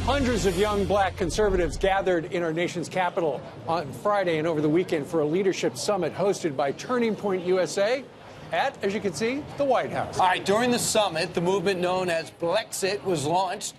Hundreds of young black conservatives gathered in our nation's capital on Friday and over the weekend for a leadership summit hosted by Turning Point USA at, as you can see, the White House. All right, during the summit, the movement known as Blexit was launched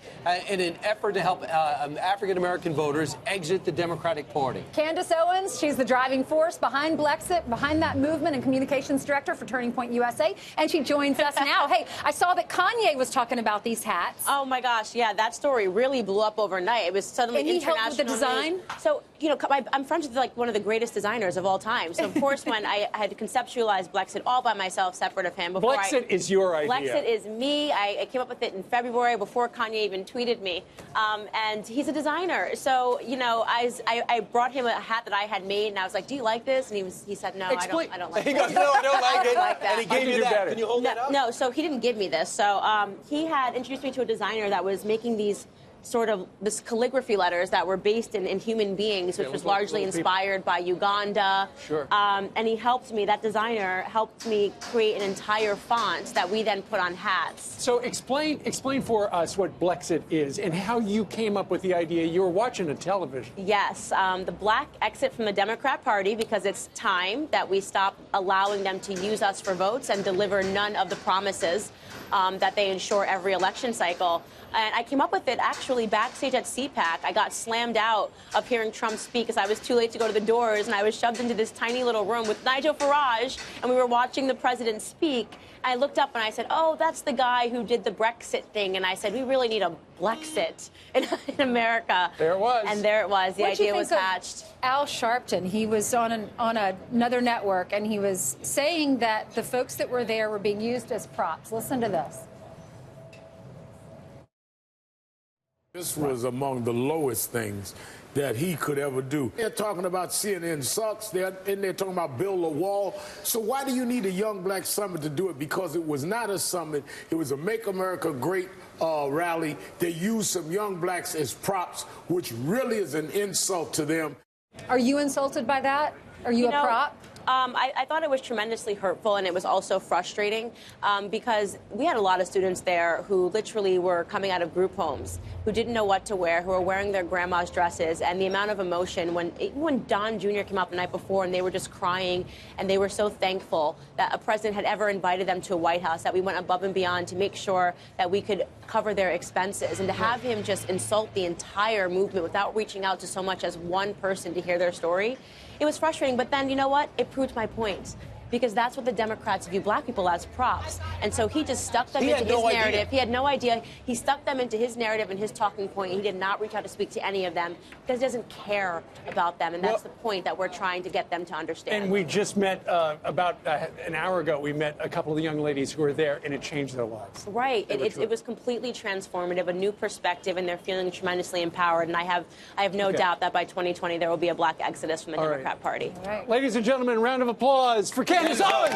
in an effort to help African-American voters exit the Democratic Party. Candace Owens, she's the driving force behind Blexit, behind that movement, and communications director for Turning Point USA, and she joins us now. Hey, I saw that Kanye was talking about these hats. Oh my gosh, yeah, that story really blew up overnight. It was suddenly international. And he helped with the design? News. So, you know, I'm friends with like one of the greatest designers of all time. So, of course, when I had conceptualized Blexit all by myself, separate of him. Blexit is your idea. Blexit is me. I came up with it in February before Kanye even tweeted me. And he's a designer. So, you know, I brought him a hat that I had made, and I was like, do you like this? And he said, no, I don't like it. He goes, no, I don't like it. Like that. And he gave you that. Can you hold that up? No, so he didn't give me this. So he had introduced me to a designer that was making these this calligraphy letters that were based in human beings, which was largely inspired by Uganda. Sure. And he helped me, that designer helped me create an entire font that we then put on hats. So explain for us what Blexit is and how you came up with the idea. You were watching a television. Yes, the black exit from the Democrat Party because it's time that we stop allowing them to use us for votes and deliver none of the promises that they ensure every election cycle. And I came up with it actually backstage at CPAC. I got slammed out of hearing Trump speak because I was too late to go to the doors, and I was shoved into this tiny little room with Nigel Farage, and we were watching the president speak. I looked up and I said, oh, that's the guy who did the Brexit thing. And I said, we really need a Blexit in America. There it was. And there it was. The idea was hatched. Al Sharpton, he was on another network, and he was saying that the folks that were there were being used as props. Listen to this. This was among the lowest things that he could ever do. They're talking about CNN sucks, and they're talking about build a wall. So why do you need a Young Black Summit to do it? Because it was not a summit. It was a Make America Great rally. They used some young blacks as props, which really is an insult to them. Are you insulted by that? Are you a prop? I thought it was tremendously hurtful, and it was also frustrating because we had a lot of students there who literally were coming out of group homes, who didn't know what to wear, who were wearing their grandma's dresses, and the amount of emotion when Don Jr. came out the night before and they were just crying and they were so thankful that a president had ever invited them to a White House, that we went above and beyond to make sure that we could cover their expenses, and to have him just insult the entire movement without reaching out to so much as one person to hear their story. It was frustrating, but then, you know what? It proved my point. Because that's what the Democrats view black people as, props. And so he just stuck them into his narrative. He had no idea. He stuck them into his narrative and his talking point. He did not reach out to speak to any of them because he doesn't care about them. And that's the point that we're trying to get them to understand. And we just met about an hour ago. We met a couple of the young ladies who were there, and it changed their lives. Right. It was completely transformative, a new perspective, and they're feeling tremendously empowered. And I have no doubt that by 2020 there will be a black exodus from the Democrat Party. Ladies and gentlemen, round of applause for Candace Owens.